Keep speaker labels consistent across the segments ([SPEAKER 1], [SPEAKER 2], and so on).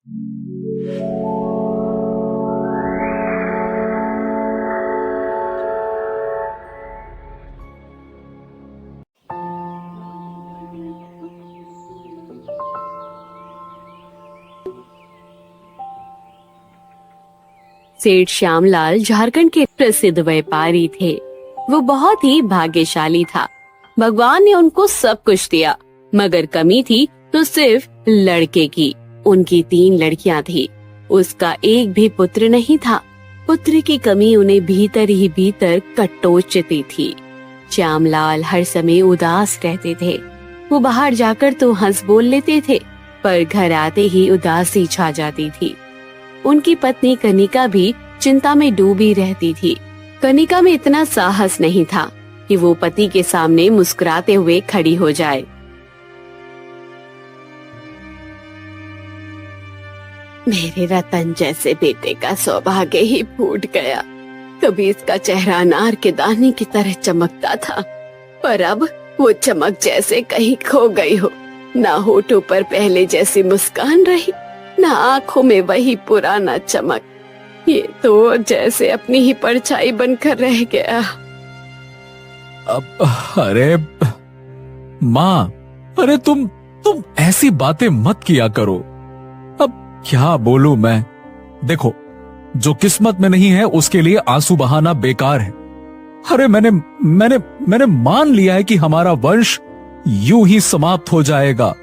[SPEAKER 1] सेठ श्यामलाल झारखंड के प्रसिद्ध व्यापारी थे। वो बहुत ही भाग्यशाली था। भगवान ने उनको सब कुछ दिया, मगर कमी थी तो सिर्फ लड़के की। उनकी 3 लड़कियां थी, उसका एक भी पुत्र नहीं था। पुत्र की कमी उन्हें भीतर ही भीतर कटोचती थी। श्यामलाल हर समय उदास रहते थे। वो बाहर जाकर तो हंस बोल लेते थे, पर घर आते ही उदासी छा जाती थी। उनकी पत्नी कनिका भी चिंता में डूबी रहती थी। कनिका में इतना साहस नहीं था कि वो पति के सामने मुस्कुराते हुए खड़ी हो जाए। मेरे रतन जैसे बेटे का सौभाग्य ही फूट गया। कभी इसका चेहरा अनार के दाने की तरह चमकता था, पर अब वो चमक जैसे कहीं खो गई हो। ना होठों पर पहले जैसी मुस्कान रही, ना आंखों में वही पुराना चमक। ये तो जैसे अपनी ही परछाई बनकर रह गया।
[SPEAKER 2] अरे माँ, अरे तुम ऐसी बातें मत किया करो। अब क्या बोलूं मैं। देखो, जो किस्मत में नहीं है उसके लिए आंसू बहाना बेकार है। अरे मैंने मान लिया है कि हमारा वंश यूं ही समाप्त हो जाएगा।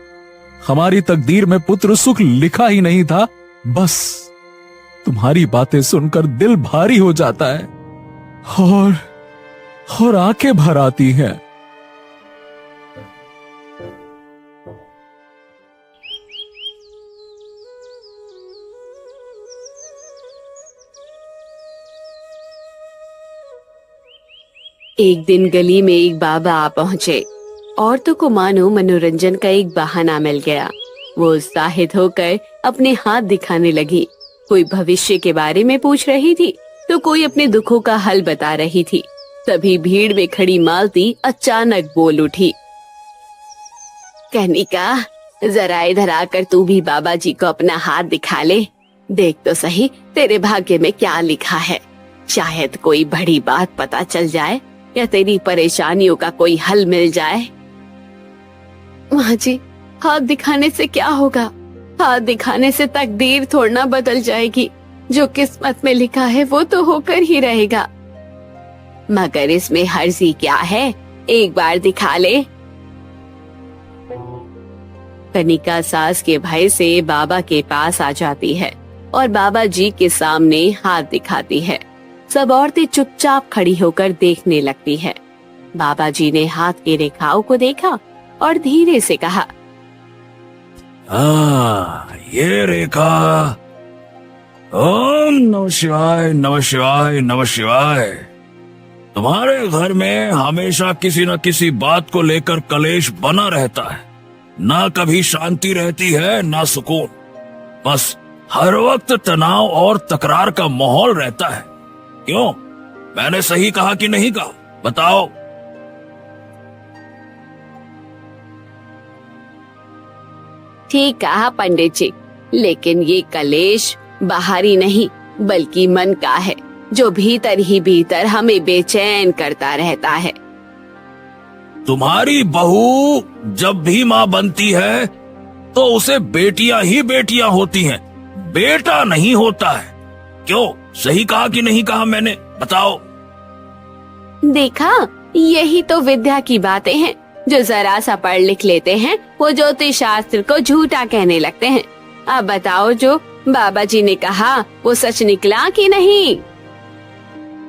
[SPEAKER 2] हमारी तकदीर में पुत्र सुख लिखा ही नहीं था। बस तुम्हारी बातें सुनकर दिल भारी हो जाता है और आंखें भर आती हैं।
[SPEAKER 1] एक दिन गली में एक बाबा आ पहुंचे। औरतों को मानो मनोरंजन का एक बहाना मिल गया। वो उत्साहित होकर अपने हाथ दिखाने लगी। कोई भविष्य के बारे में पूछ रही थी तो कोई अपने दुखों का हल बता रही थी। तभी भीड़ में खड़ी मालती अचानक बोल उठी, कनिका, जरा इधर आकर तू भी बाबा जी को अपना हाथ दिखा ले। देख तो सही तेरे भाग्य में क्या लिखा है। शायद कोई बड़ी बात पता चल जाए या तेरी परेशानियों का कोई हल मिल जाए। माँ जी, हाथ दिखाने से क्या होगा? हाथ दिखाने से तकदीर थोड़ा ना बदल जाएगी। जो किस्मत में लिखा है वो तो होकर ही रहेगा। मगर इसमें हर्जी क्या है? एक बार दिखा ले। कनिका सास के भय से बाबा के पास आ जाती है और बाबा जी के सामने हाथ दिखाती है। सब औरतें चुपचाप खड़ी होकर देखने लगती है। बाबा जी ने हाथ की रेखाओं को देखा और धीरे से कहा,
[SPEAKER 2] ये रेखा। ओम नमः शिवाय, नमः शिवाय, नमः शिवाय। तुम्हारे घर में हमेशा किसी न किसी बात को लेकर कलेश बना रहता है। ना कभी शांति रहती है, ना सुकून। बस हर वक्त तनाव और तकरार का माहौल रहता है। क्यों? मैंने सही कहा कि नहीं कहा? बताओ।
[SPEAKER 1] ठीक कहा पंडित जी, लेकिन ये कलेश बाहरी नहीं बल्कि मन का है, जो भीतर ही भीतर हमें बेचैन करता रहता है।
[SPEAKER 2] तुम्हारी बहू जब भी माँ बनती है तो उसे बेटियां ही बेटियां होती हैं, बेटा नहीं होता है। क्यों? सही कहा कि नहीं कहा मैंने? बताओ।
[SPEAKER 1] देखा, यही तो विद्या की बातें हैं। जो जरा सा पढ़ लिख लेते हैं वो ज्योतिष शास्त्र को झूठा कहने लगते हैं। अब बताओ, जो बाबा जी ने कहा वो सच निकला कि नहीं?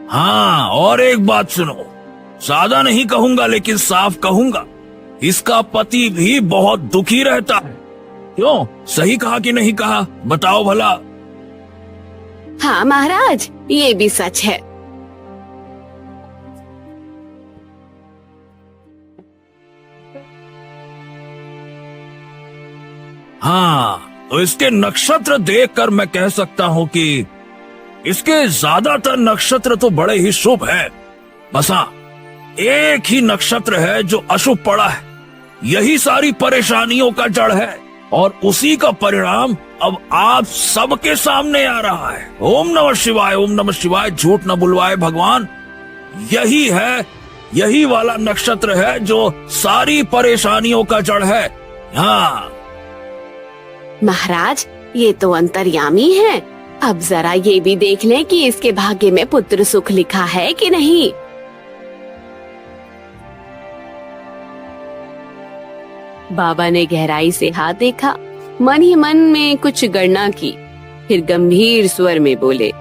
[SPEAKER 2] हाँ, और एक बात सुनो, सादा नहीं कहूंगा लेकिन साफ कहूंगा, इसका पति भी बहुत दुखी रहता है। क्यों? सही कहा कि नहीं कहा? बताओ भला।
[SPEAKER 1] हाँ महाराज, ये भी सच है।
[SPEAKER 2] हाँ, तो इसके नक्षत्र देखकर मैं कह सकता हूँ कि इसके ज्यादातर नक्षत्र तो बड़े ही शुभ हैं। बस हाँ, एक ही नक्षत्र है जो अशुभ पड़ा है। यही सारी परेशानियों का जड़ है।
[SPEAKER 3] और उसी का परिणाम अब आप सबके सामने आ रहा है। ओम नमः शिवाय, ओम नमः शिवाय। झूठ न बुलवाए भगवान, यही है, यही वाला नक्षत्र है जो सारी परेशानियों का जड़ है। हाँ
[SPEAKER 1] महाराज, ये तो अंतर्यामी है। अब जरा ये भी देख लें कि इसके भाग्य में पुत्र सुख लिखा है कि नहीं। बाबा ने गहराई से हाथ देखा, मन ही मन में कुछ गणना की, फिर गंभीर स्वर में बोले,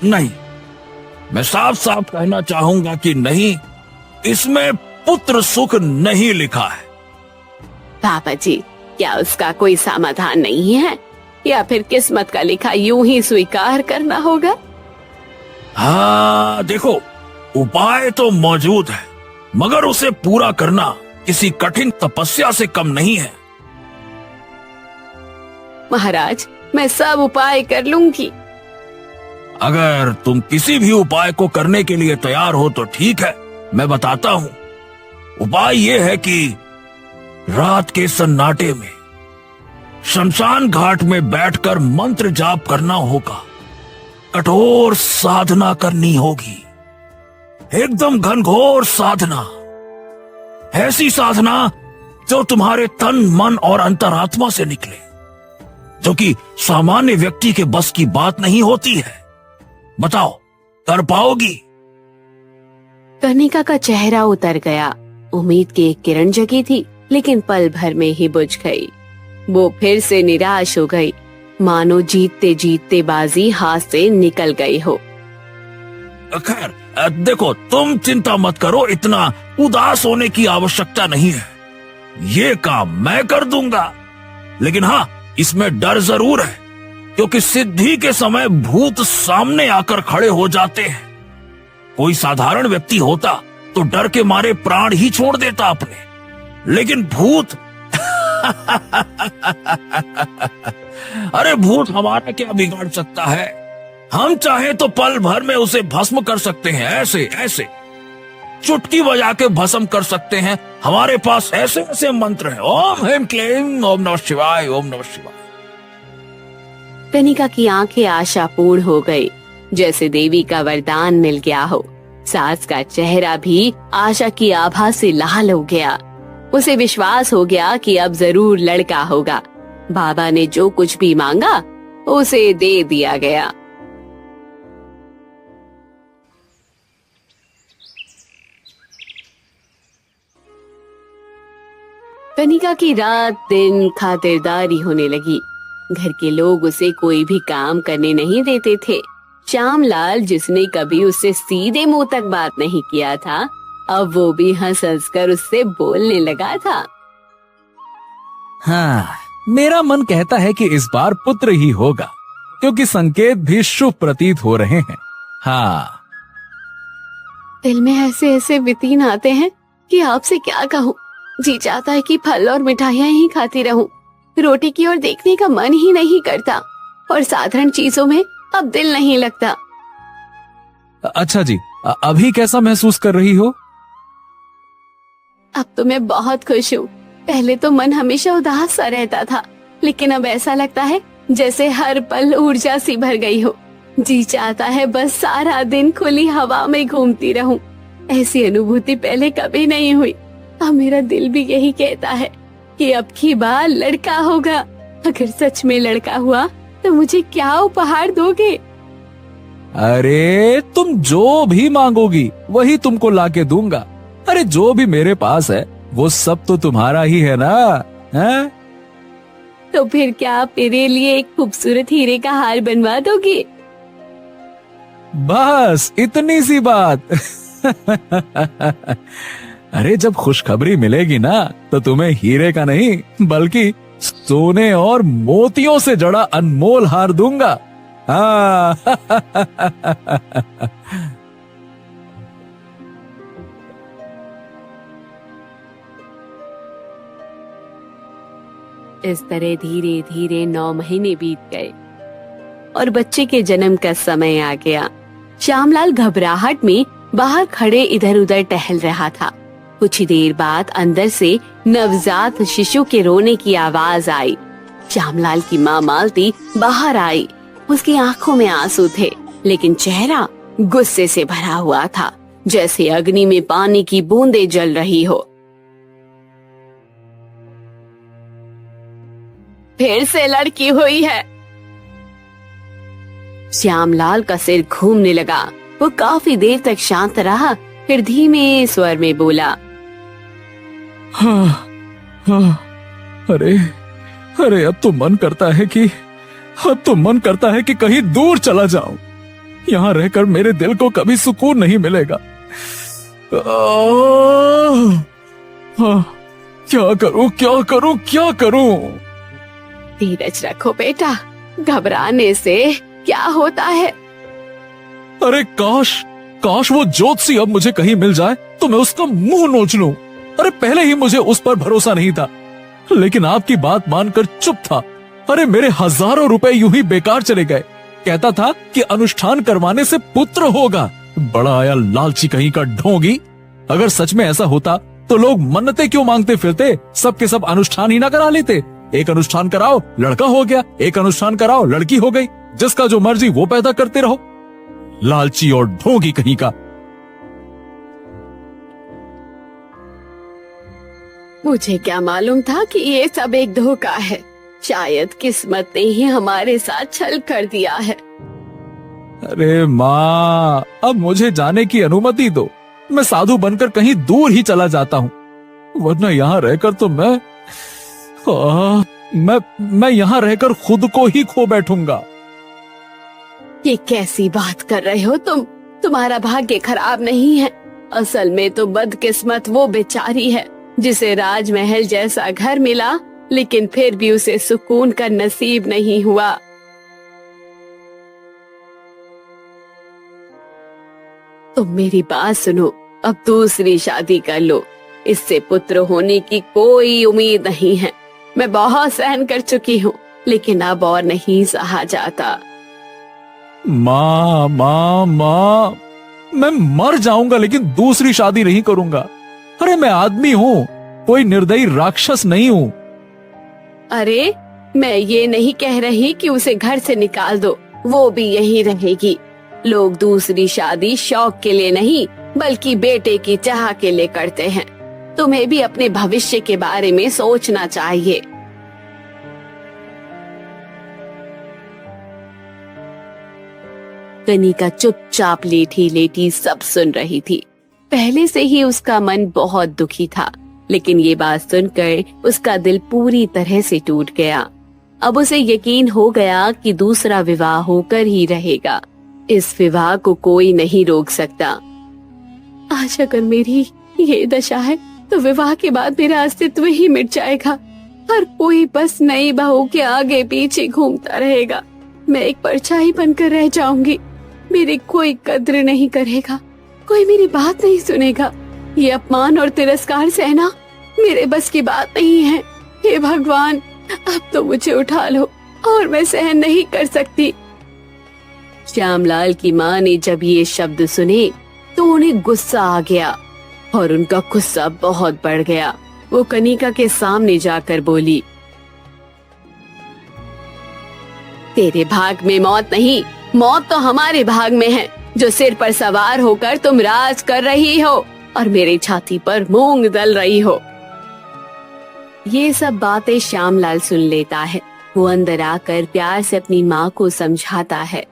[SPEAKER 3] नहीं, मैं साफ साफ कहना चाहूंगा कि नहीं, इसमें पुत्र सुख नहीं लिखा है।
[SPEAKER 1] बाबा जी, क्या उसका कोई समाधान नहीं है, या फिर किस्मत का लिखा यूं ही स्वीकार करना होगा?
[SPEAKER 3] हाँ देखो, उपाय तो मौजूद है, मगर उसे पूरा करना किसी कठिन तपस्या से कम नहीं है।
[SPEAKER 1] महाराज, मैं सब उपाय कर लूंगी।
[SPEAKER 3] अगर तुम किसी भी उपाय को करने के लिए तैयार हो तो ठीक है, मैं बताता हूँ। उपाय ये है कि रात के सन्नाटे में शमशान घाट में बैठकर मंत्र जाप करना होगा, कठोर साधना करनी होगी, एकदम घनघोर साधना, ऐसी साधना जो तुम्हारे तन मन और अंतरात्मा से निकले, जो कि सामान्य व्यक्ति के बस की बात नहीं होती है। बताओ, कर पाओगी?
[SPEAKER 1] कनिका का चेहरा उतर गया। उम्मीद की एक किरण जगी थी, लेकिन पल भर में ही बुझ गई। वो फिर से निराश हो गई, मानो जीतते जीतते बाजी हाथ से निकल गई हो।
[SPEAKER 3] खैर देखो, तुम चिंता मत करो, इतना उदास होने की आवश्यकता नहीं है। ये काम मैं कर दूंगा, लेकिन हाँ, इसमें डर जरूर है, क्योंकि सिद्धि के समय भूत सामने आकर खड़े हो जाते हैं। कोई साधारण व्यक्ति होता तो डर के मारे प्राण ही छोड़ देता अपने, लेकिन भूत अरे भूत हमारा क्या बिगाड़ सकता है? हम चाहे तो पल भर में उसे भस्म कर सकते हैं, ऐसे ऐसे चुटकी बजा के भस्म कर सकते हैं। हमारे पास ऐसे ऐसे मंत्र हैं। ओम ह्रीं क्लीं ओम नमः शिवाय, ओम नमः शिवाय।
[SPEAKER 1] कनिका की आंखें आशापूर्ण हो गई, जैसे देवी का वरदान मिल गया हो। सास का चेहरा भी आशा की आभा से लाल हो गया। उसे विश्वास हो गया कि अब जरूर लड़का होगा। बाबा ने जो कुछ भी मांगा उसे दे दिया गया। कनिका की रात दिन खातिरदारी होने लगी। घर के लोग उसे कोई भी काम करने नहीं देते थे। श्यामलाल, जिसने कभी उससे सीधे मुंह तक बात नहीं किया था, अब वो भी हंस हंस कर उससे बोलने लगा था।
[SPEAKER 2] हाँ, मेरा मन कहता है कि इस बार पुत्र ही होगा, क्योंकि संकेत भी शुभ प्रतीत हो रहे हैं। हाँ,
[SPEAKER 1] दिल में ऐसे ऐसे वितीन आते हैं कि आपसे क्या कहूँ। जी चाहता है कि फल और मिठाइयाँ ही खाती रहूं। रोटी की ओर देखने का मन ही नहीं करता, और साधारण चीजों में अब दिल नहीं लगता।
[SPEAKER 2] अच्छा जी, अभी कैसा महसूस कर रही हो?
[SPEAKER 1] अब तो मैं बहुत खुश हूँ। पहले तो मन हमेशा उदास सा रहता था, लेकिन अब ऐसा लगता है जैसे हर पल ऊर्जा सी भर गई हो। जी चाहता है बस सारा दिन खुली हवा में घूमती रहूं। ऐसी अनुभूति पहले कभी नहीं हुई। अब मेरा दिल भी यही कहता है कि अब की बार लड़का होगा। अगर सच में लड़का हुआ तो मुझे क्या उपहार दोगे?
[SPEAKER 2] अरे, तुम जो भी मांगोगी वही तुमको लाके दूंगा। अरे, जो भी मेरे पास है वो सब तो तुम्हारा ही है ना, है?
[SPEAKER 1] तो फिर क्या आप मेरे लिए एक खूबसूरत हीरे का हार बनवा दोगे?
[SPEAKER 2] बस इतनी सी बात। अरे, जब खुशखबरी मिलेगी ना, तो तुम्हें हीरे का नहीं बल्कि सोने और मोतियों से जड़ा अनमोल हार दूंगा। हाँ।
[SPEAKER 1] इस तरह धीरे धीरे 9 महीने बीत गए और बच्चे के जन्म का समय आ गया। श्यामलाल घबराहट में बाहर खड़े इधर उधर टहल रहा था। कुछ ही देर बाद अंदर से नवजात शिशु के रोने की आवाज आई। श्यामलाल की माँ मालती बाहर आई। उसकी आंखों में आंसू थे, लेकिन चेहरा गुस्से से भरा हुआ था, जैसे अग्नि में पानी की बूंदें जल रही हो। फिर से लड़की हुई है। श्यामलाल का सिर घूमने लगा। वो काफी देर तक शांत रहा, फिर धीमे स्वर में बोला,
[SPEAKER 2] हाँ, हाँ, अरे अरे अब तो मन करता है कि कहीं दूर चला जाऊं। यहाँ रहकर मेरे दिल को कभी सुकून नहीं मिलेगा। क्या करूं?
[SPEAKER 1] धीरज रखो बेटा, घबराने से क्या होता है।
[SPEAKER 2] अरे काश वो ज्योतिषी अब मुझे कहीं मिल जाए तो मैं उसका मुंह नोच लूं। अरे पहले ही मुझे उस पर भरोसा नहीं था, लेकिन आपकी बात मानकर चुप था। अरे मेरे हजारों रुपए यूं ही बेकार चले गए। कहता था कि अनुष्ठान करवाने से पुत्र होगा। बड़ा आया लालची कहीं का ढोंगी। अगर सच में ऐसा होता तो लोग मन्नतें क्यों मांगते फिरते? सब के सब अनुष्ठान ही ना करा लेते। एक अनुष्ठान कराओ लड़का हो गया, एक अनुष्ठान कराओ लड़की हो गई। जिसका जो मर्जी वो पैदा करते रहो। लालची और ढोंगी कहीं का।
[SPEAKER 1] मुझे क्या मालूम था कि ये सब एक धोखा है। शायद किस्मत ने ही हमारे साथ छल कर दिया है।
[SPEAKER 2] अरे माँ, अब मुझे जाने की अनुमति दो। मैं साधु बनकर कहीं दूर ही चला जाता हूँ, वरना यहाँ रहकर तो मैं यहाँ रहकर खुद को ही खो बैठूंगा।
[SPEAKER 1] ये कैसी बात कर रहे हो तुम? तुम्हारा भाग्य खराब नहीं है। असल में तो बदकिस्मत वो बेचारी है जिसे राजमहल जैसा घर मिला, लेकिन फिर भी उसे सुकून का नसीब नहीं हुआ। तुम मेरी बात सुनो, अब दूसरी शादी कर लो। इससे पुत्र होने की कोई उम्मीद नहीं है। मैं बहुत सहन कर चुकी हूँ, लेकिन अब और नहीं सहा जाता।
[SPEAKER 2] माँ, मैं मर जाऊंगा लेकिन दूसरी शादी नहीं करूंगा। अरे मैं आदमी हूँ, कोई निर्दयी राक्षस नहीं हूँ।
[SPEAKER 1] अरे मैं ये नहीं कह रही कि उसे घर से निकाल दो, वो भी यहीं रहेगी। लोग दूसरी शादी शौक के लिए नहीं, बल्कि बेटे की चाह के लिए करते हैं। तुम्हें भी अपने भविष्य के बारे में सोचना चाहिए। कनिका चुपचाप लेटी लेटी सब सुन रही थी। पहले से ही उसका मन बहुत दुखी था, लेकिन ये बात सुनकर उसका दिल पूरी तरह से टूट गया। अब उसे यकीन हो गया कि दूसरा विवाह होकर ही रहेगा। इस विवाह को कोई नहीं रोक सकता। आज अगर मेरी ये दशा है तो विवाह के बाद मेरा अस्तित्व ही मिट जाएगा। हर कोई बस नई बहू के आगे पीछे घूमता रहेगा। मैं एक परछाई बनकर रह जाऊंगी। मेरी कोई कद्र नहीं करेगा, कोई मेरी बात नहीं सुनेगा। ये अपमान और तिरस्कार सहना मेरे बस की बात नहीं है। हे भगवान, अब तो मुझे उठा लो, और मैं सहन नहीं कर सकती। श्यामलाल की माँ ने जब ये शब्द सुने तो उन्हें गुस्सा आ गया और उनका गुस्सा बहुत बढ़ गया। वो कनिका के सामने जाकर बोली, तेरे भाग में मौत नहीं, मौत तो हमारे भाग में है, जो सिर पर सवार होकर तुम राज कर रही हो और मेरी छाती पर मूंग दल रही हो। ये सब बातें श्यामलाल सुन लेता है। वो अंदर आकर प्यार से अपनी माँ को समझाता है।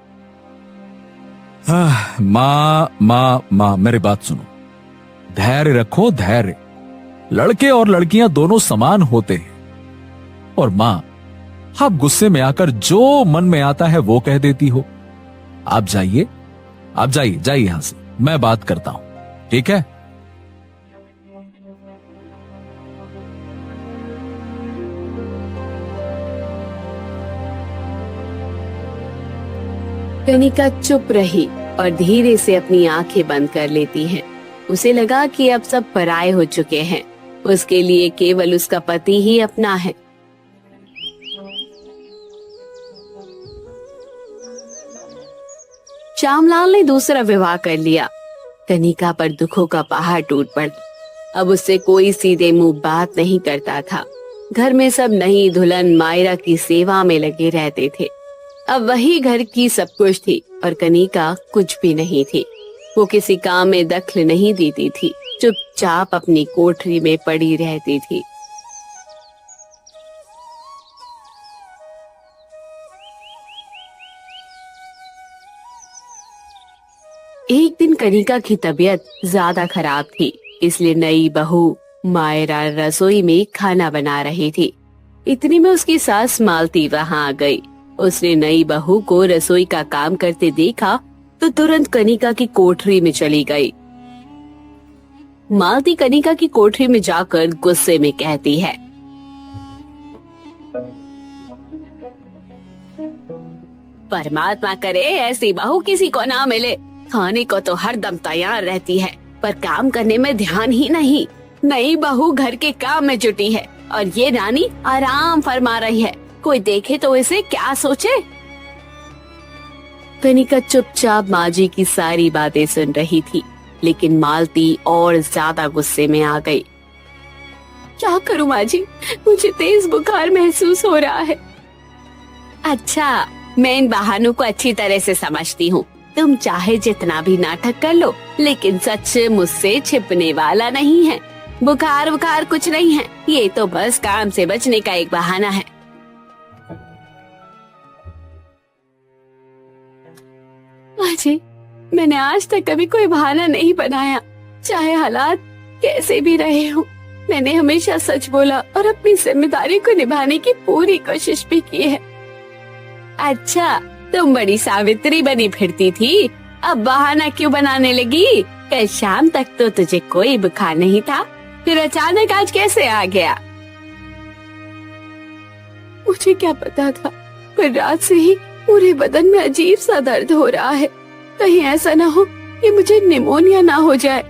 [SPEAKER 2] माँ, मेरी बात सुनो। धैर्य रखो, धैर्य। लड़के और लड़कियां दोनों समान होते हैं। और माँ, आप गुस्से में आकर जो मन में आता है वो कह देती हो। आप जाइए यहां से, मैं बात करता हूं, ठीक है?
[SPEAKER 1] कनिका चुप रही और धीरे से अपनी आंखें बंद कर लेती है। उसे लगा कि अब सब पराये हो चुके हैं। उसके लिए केवल उसका पति ही अपना है। श्यामलाल ने दूसरा विवाह कर लिया। कनिका पर दुखों का पहाड़ टूट पड़ा। अब उससे कोई सीधे मुंह बात नहीं करता था। घर में सब नई दुल्हन मायरा की सेवा में लगे रहते थे। अब वही घर की सब कुछ थी और कनिका कुछ भी नहीं थी। वो किसी काम में दखल नहीं देती थी, चुपचाप अपनी कोठरी में पड़ी रहती थी। एक दिन कनिका की तबीयत ज्यादा खराब थी, इसलिए नई बहू मायरा रसोई में खाना बना रही थी। इतनी में उसकी सास मालती वहां आ गई। उसने नई बहू को रसोई का काम करते देखा तो तुरंत कनिका की कोठरी में चली गई। मालती कनिका की कोठरी में जाकर गुस्से में कहती है, परमात्मा करे ऐसी बहू किसी को ना मिले। खाने को तो हरदम तैयार रहती है, पर काम करने में ध्यान ही नहीं। नई बहू घर के काम में जुटी है और ये रानी आराम फरमा रही है। कोई देखे तो इसे क्या सोचे। कनिका चुपचाप माँ जी की सारी बातें सुन रही थी, लेकिन मालती और ज्यादा गुस्से में आ गई। क्या करूं माँ जी, मुझे तेज बुखार महसूस हो रहा है। अच्छा, मैं इन बहानों को अच्छी तरह से समझती हूँ। तुम चाहे जितना भी नाटक कर लो, लेकिन सच मुझसे छिपने वाला नहीं है। बुखार बुखार कुछ नहीं है, ये तो बस काम से बचने का एक बहाना है। माँ जी, मैंने आज तक कभी कोई बहाना नहीं बनाया, चाहे हालात कैसे भी रहे हो। मैंने हमेशा सच बोला और अपनी जिम्मेदारी को निभाने की पूरी कोशिश भी की है। अच्छा, तुम बड़ी सावित्री बनी फिरती थी, अब बहाना क्यों बनाने लगी? कल शाम तक तो तुझे कोई बुखार नहीं था, फिर अचानक आज कैसे आ गया? मुझे क्या पता था, पर रात से ही पूरे बदन में अजीब सा दर्द हो रहा है। कहीं ऐसा ना हो कि मुझे निमोनिया ना हो जाए।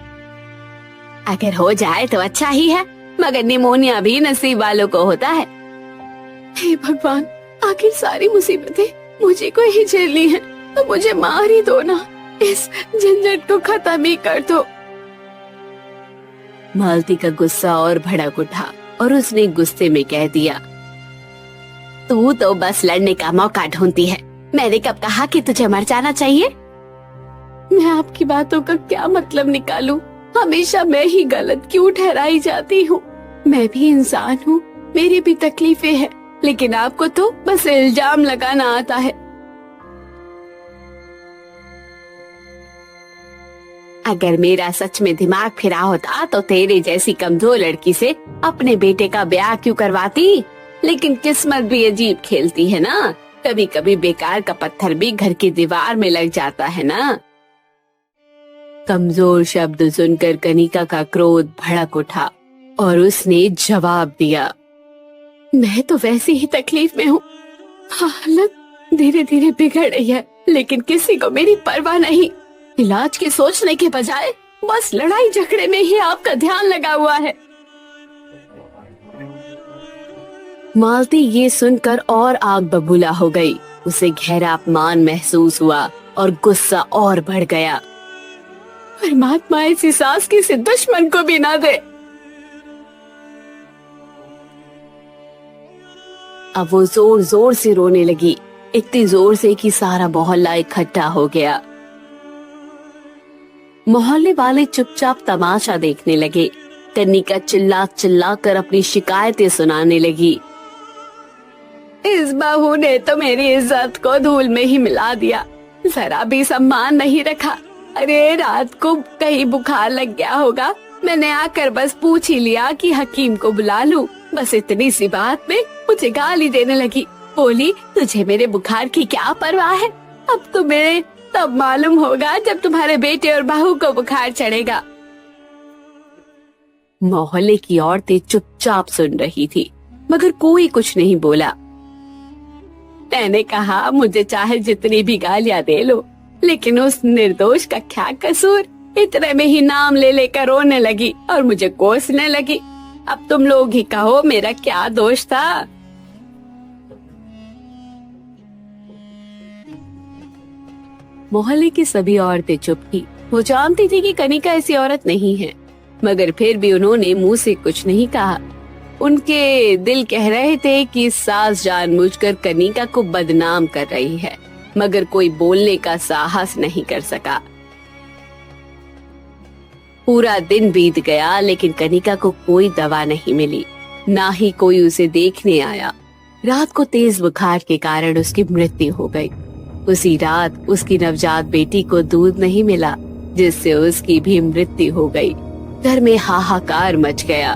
[SPEAKER 1] अगर हो जाए तो अच्छा ही है, मगर निमोनिया भी नसीब वालों को होता है। हे भगवान, आखिर सारी मुसीबतें मुझे को ही झेलनी है, तो मुझे मार ही दो ना। इस झंझट को खत्म ही कर दो। मालती का गुस्सा और भड़क उठा और उसने गुस्से में कह दिया, तू तो बस लड़ने का मौका ढूंढती है। मैंने कब कहा कि तुझे मर जाना चाहिए? मैं आपकी बातों का क्या मतलब निकालूं? हमेशा मैं ही गलत क्यों ठहराई जाती हूँ? मैं भी इंसान हूँ, मेरी भी तकलीफें हैं, लेकिन आपको तो बस इल्जाम लगाना आता है। अगर मेरा सच में दिमाग फिरा होता तो तेरे जैसी कमजोर लड़की से अपने बेटे का ब्याह क्यों करवाती? लेकिन किस्मत भी अजीब खेलती है ना, कभी कभी बेकार का पत्थर भी घर की दीवार में लग जाता है ना। कमजोर शब्द सुनकर कनिका का क्रोध भड़क उठा और उसने जवाब दिया, मैं तो वैसी ही तकलीफ में हूँ। हालत धीरे धीरे बिगड़ रही है, लेकिन किसी को मेरी परवाह नहीं। इलाज की सोचने के बजाय बस लड़ाई झगड़े में ही आपका ध्यान लगा हुआ है। मालती ये सुनकर और आग बबूला हो गई। उसे गहरा अपमान महसूस हुआ और गुस्सा और बढ़ गया। परमात्मा ऐसी सास किसी दुश्मन को भी ना दे। अब वो जोर जोर से रोने लगी, इतनी जोर से कि सारा मोहल्ला इकट्ठा हो गया। मोहल्ले वाले चुपचाप तमाशा देखने लगे। कनिका चिल्ला चिल्ला कर अपनी शिकायतें सुनाने लगी। इस बहू ने तो मेरी इज्जत को धूल में ही मिला दिया, जरा भी सम्मान नहीं रखा। अरे रात को कहीं बुखार लग गया होगा, मैंने आकर बस पूछ ही लिया कि हकीम को बुला लूं। बस इतनी सी बात में मुझे गाली देने लगी। बोली, तुझे मेरे बुखार की क्या परवाह है? अब तुम्हें तब मालूम होगा जब तुम्हारे बेटे और बहू को बुखार चढ़ेगा। मोहल्ले की औरतें चुपचाप सुन रही थी, मगर कोई कुछ नहीं बोला। मैंने कहा, मुझे चाहे जितनी भी गालियां दे लो, लेकिन उस निर्दोष का क्या कसूर? इतने में ही नाम ले लेकर रोने लगी और मुझे कोसने लगी। अब तुम लोग ही कहो, मेरा क्या दोष था? मोहल्ले की सभी औरतें चुप थी। वो जानती थी कि कनिका ऐसी औरत नहीं है। मगर फिर भी उन्होंने मुंह से कुछ नहीं कहा। उनके दिल कह रहे थे कि सास जानबूझकर कनिका को बदनाम कर रही है, मगर कोई बोलने का साहस नहीं कर सका। पूरा दिन बीत गया लेकिन कनिका को कोई दवा नहीं मिली, ना ही कोई उसे देखने आया। रात को तेज बुखार के कारण उसकी मृत्यु हो गई। उसी रात उसकी नवजात बेटी को दूध नहीं मिला, जिससे उसकी भी मृत्यु हो गई। घर में हाहाकार मच गया।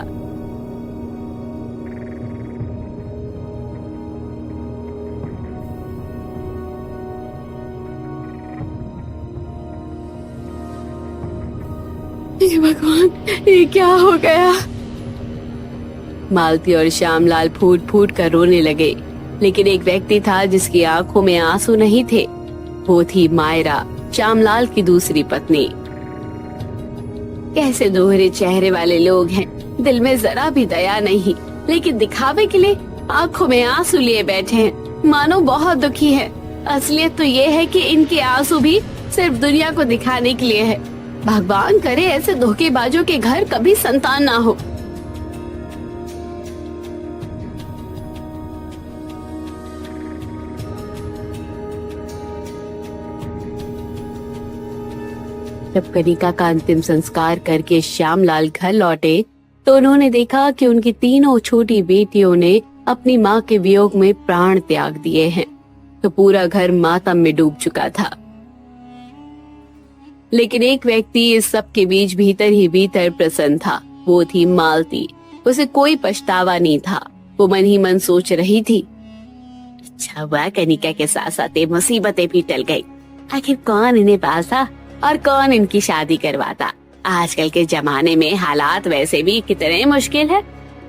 [SPEAKER 1] हे भगवान, ये क्या हो गया? मालती और श्यामलाल फूट फूट कर रोने लगे, लेकिन एक व्यक्ति था जिसकी आंखों में आंसू नहीं थे। वो थी मायरा, श्यामलाल की दूसरी पत्नी। कैसे दोहरे चेहरे वाले लोग हैं, दिल में जरा भी दया नहीं, लेकिन दिखावे के लिए आंखों में आंसू लिए बैठे हैं, मानो बहुत दुखी है। असलियत तो ये है कि इनके आंसू भी सिर्फ दुनिया को दिखाने के लिए है। भगवान करे ऐसे धोखेबाजों के घर कभी संतान ना हो। जब कनिका का अंतिम संस्कार करके श्यामलाल घर लौटे तो उन्होंने देखा कि उनकी तीनों छोटी बेटियों ने अपनी माँ के वियोग में प्राण त्याग दिए हैं। तो पूरा घर मातम में डूब चुका था। लेकिन एक व्यक्ति इस सब के बीच भीतर ही भीतर प्रसन्न था। वो थी मालती। उसे कोई पछतावा नहीं था। वो मन ही मन सोच रही थी, अच्छा हुआ कनिका के साथ साथ मुसीबतें भी टल गई। आखिर कौन इन्हें पालता और कौन इनकी शादी करवाता। आजकल के जमाने में हालात वैसे भी कितने मुश्किल है।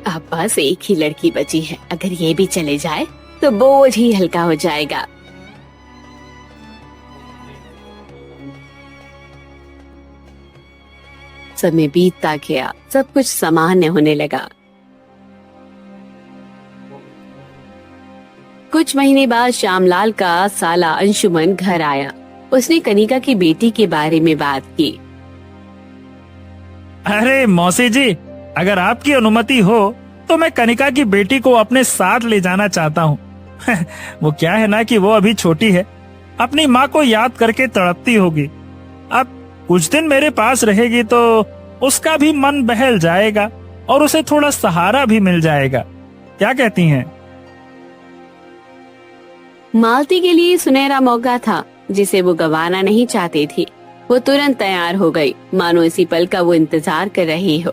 [SPEAKER 1] अब बस एक ही लड़की बची है, अगर ये भी चले जाए तो बोझ ही हल्का हो जाएगा। समय बीतता गया, सब कुछ सामान्य होने लगा। कुछ महीने बाद श्यामलाल का साला अंशुमन घर आया। उसने कनिका की बेटी के बारे में बात की।
[SPEAKER 4] अरे मौसी जी, अगर आपकी अनुमति हो तो मैं कनिका की बेटी को अपने साथ ले जाना चाहता हूँ। वो क्या है ना कि वो अभी छोटी है, अपनी माँ को याद करके तड़पती होगी। अब कुछ दिन मेरे पास रहेगी तो उसका भी मन बहल जाएगा और उसे थोड़ा सहारा भी मिल जाएगा। क्या कहती हैं?
[SPEAKER 1] मालती के लिए सुनहरा मौका था जिसे वो गंवाना नहीं चाहती थी। वो तुरंत तैयार हो गई, मानो इसी पल का वो इंतजार कर रही हो।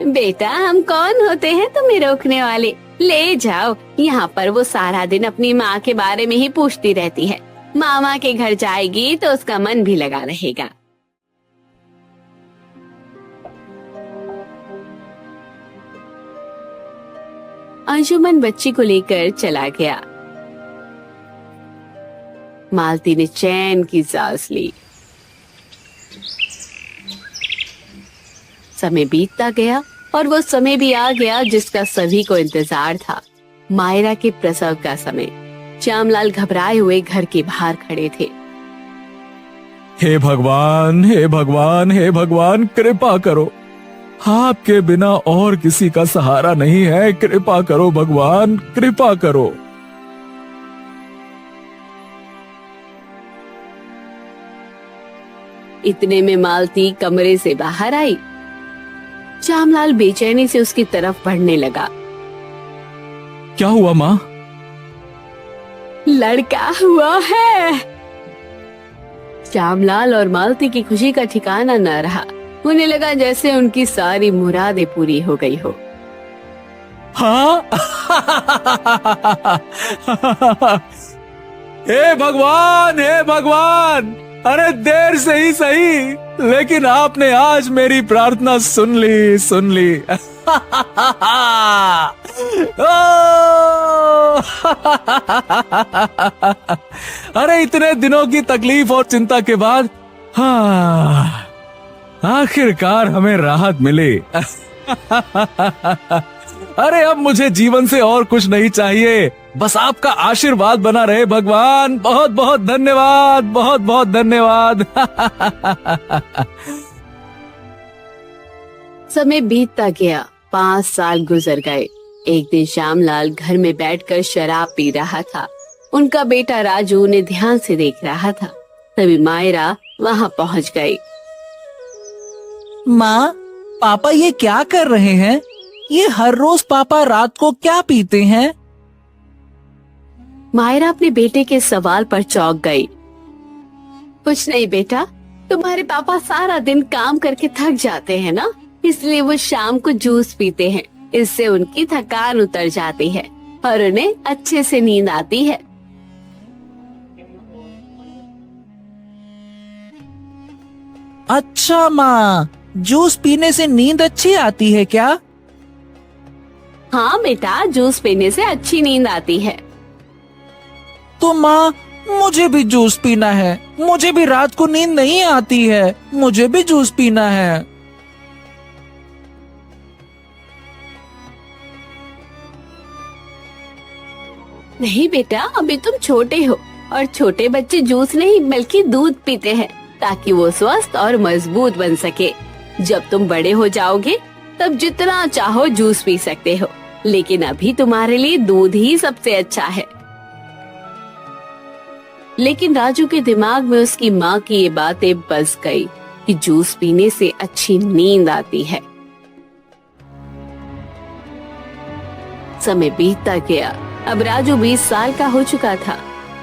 [SPEAKER 1] बेटा, हम कौन होते हैं तुम्हें रोकने वाले? ले जाओ। यहाँ पर वो सारा दिन अपनी माँ के बारे में ही पूछती रहती है। मामा के घर जाएगी तो उसका मन भी लगा रहेगा। अंशुमन बच्ची को लेकर चला गया। मालती ने चैन की सांस ली। समय बीतता गया और वो समय भी आ गया जिसका सभी को इंतजार था। मायरा के प्रसव का समय। श्यामलाल घबराए हुए घर के बाहर खड़े थे।
[SPEAKER 2] हे भगवान, हे भगवान, हे भगवान, कृपा करो। आपके बिना और किसी का सहारा नहीं है। कृपा करो भगवान, कृपा करो।
[SPEAKER 1] इतने में मालती कमरे से बाहर आई। श्यामलाल बेचैनी से उसकी तरफ बढ़ने लगा।
[SPEAKER 2] क्या हुआ माँ?
[SPEAKER 1] लड़का हुआ है। श्यामलाल और मालती की खुशी का ठिकाना न रहा। उन्हें लगा जैसे उनकी सारी मुरादें पूरी हो गई हो।
[SPEAKER 2] हाँ? हे भगवान, हे भगवान, अरे देर से ही सही, लेकिन आपने आज मेरी प्रार्थना सुन ली, सुन ली। अरे इतने दिनों की तकलीफ और चिंता के बाद हाँ, आखिरकार हमें राहत मिली। अरे अब मुझे जीवन से और कुछ नहीं चाहिए, बस आपका आशीर्वाद बना रहे भगवान। बहुत बहुत धन्यवाद, बहुत बहुत धन्यवाद।
[SPEAKER 1] समय बीतता गया, 5 साल गुजर गए। एक दिन श्यामलाल घर में बैठकर शराब पी रहा था। उनका बेटा राजू उन्हें ध्यान से देख रहा था। तभी मायरा वहाँ पहुँच गई।
[SPEAKER 5] माँ, पापा ये क्या कर रहे हैं? ये हर रोज पापा रात को क्या पीते हैं?
[SPEAKER 1] मायरा अपने बेटे के सवाल पर चौंक गई। कुछ नहीं बेटा, तुम्हारे पापा सारा दिन काम करके थक जाते हैं ना, इसलिए वो शाम को जूस पीते हैं। इससे उनकी थकान उतर जाती है और उन्हें अच्छे से नींद आती है।
[SPEAKER 5] अच्छा माँ, जूस पीने से नींद अच्छी आती है क्या?
[SPEAKER 1] हाँ बेटा, जूस पीने से अच्छी नींद आती है।
[SPEAKER 5] तो माँ, मुझे भी जूस पीना है। मुझे भी रात को नींद नहीं आती है। मुझे भी जूस पीना है।
[SPEAKER 1] नहीं बेटा, अभी तुम छोटे हो और छोटे बच्चे जूस नहीं बल्कि दूध पीते हैं ताकि वो स्वस्थ और मजबूत बन सके। जब तुम बड़े हो जाओगे तब जितना चाहो जूस पी सकते हो, लेकिन अभी तुम्हारे लिए दूध ही सबसे अच्छा है। लेकिन राजू के दिमाग में उसकी माँ की ये बातें बस गई कि जूस पीने से अच्छी नींद आती है। समय बीतता गया। अब राजू 20 साल का हो चुका था।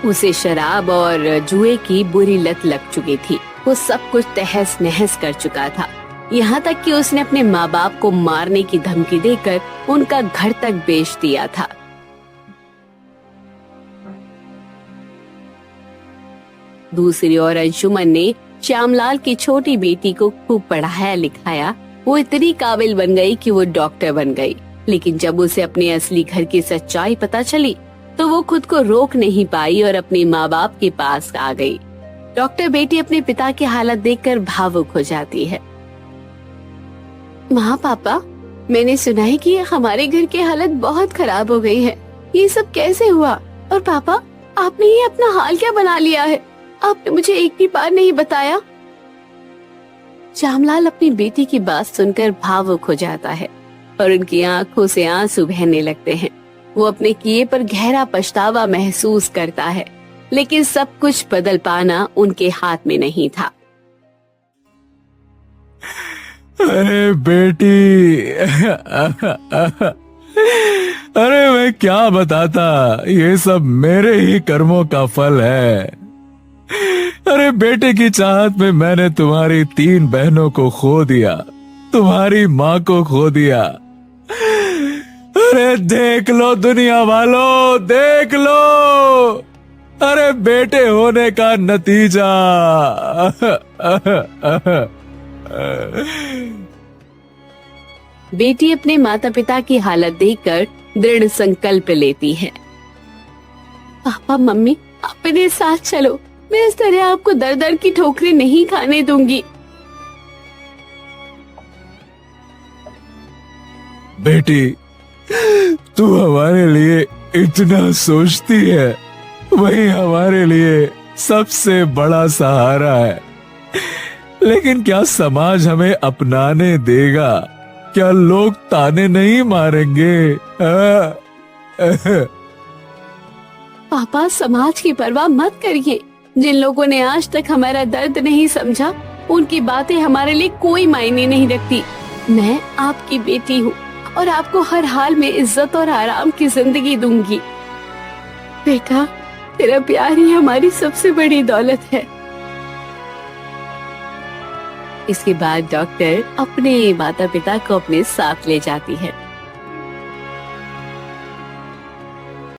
[SPEAKER 1] उसे शराब और जुए की बुरी लत लग चुकी थी। वो सब कुछ तहस नहस कर चुका था, यहाँ तक कि उसने अपने माँ बाप को मारने की धमकी देकर उनका घर तक बेच दिया था। दूसरी ओर अंशुमन ने श्यामलाल की छोटी बेटी को खूब पढ़ाया लिखाया। वो इतनी काबिल बन गई कि वो डॉक्टर बन गई। लेकिन जब उसे अपने असली घर की सच्चाई पता चली तो वो खुद को रोक नहीं पाई और अपने माँ बाप के पास आ गई। डॉक्टर बेटी अपने पिता की हालत देखकर भावुक हो जाती है। माँ, पापा, मैंने सुना है कि हमारे घर की हालत बहुत खराब हो गई है। ये सब कैसे हुआ? और पापा, आपने ये अपना हाल क्या बना लिया है? आपने मुझे एक भी बार नहीं बताया। श्यामलाल अपनी बेटी की बात सुनकर भावुक हो जाता है और उनकी आंखों से आंसू बहने लगते हैं। वो अपने किए पर गहरा पछतावा महसूस करता है, लेकिन सब कुछ बदल पाना उनके हाथ में नहीं था।
[SPEAKER 2] अरे बेटी, अरे मैं क्या बताता, ये सब मेरे ही कर्मों का फल है। अरे बेटे की चाहत में मैंने तुम्हारी 3 बहनों को खो दिया, तुम्हारी माँ को खो दिया। अरे देख लो दुनिया वालों, देख लो, अरे बेटे होने का नतीजा।
[SPEAKER 1] बेटी अपने माता पिता की हालत देखकर दृढ़ संकल्प लेती है। पापा, मम्मी, आप मेरे साथ चलो। मैं इस तरह आपको दर दर की ठोकरें नहीं खाने दूंगी।
[SPEAKER 2] बेटी, तू हमारे लिए इतना सोचती है, वही हमारे लिए सबसे बड़ा सहारा है। लेकिन क्या समाज हमें अपनाने देगा? क्या लोग ताने नहीं मारेंगे?
[SPEAKER 1] पापा, समाज की परवाह मत करिए। जिन लोगों ने आज तक हमारा दर्द नहीं समझा, उनकी बातें हमारे लिए कोई मायने नहीं रखती। मैं आपकी बेटी हूँ और आपको हर हाल में इज्जत और आराम की जिंदगी दूंगी। बेटा, तेरा प्यार ही हमारी सबसे बड़ी दौलत है। इसके बाद डॉक्टर अपने माता पिता को अपने साथ ले जाती है।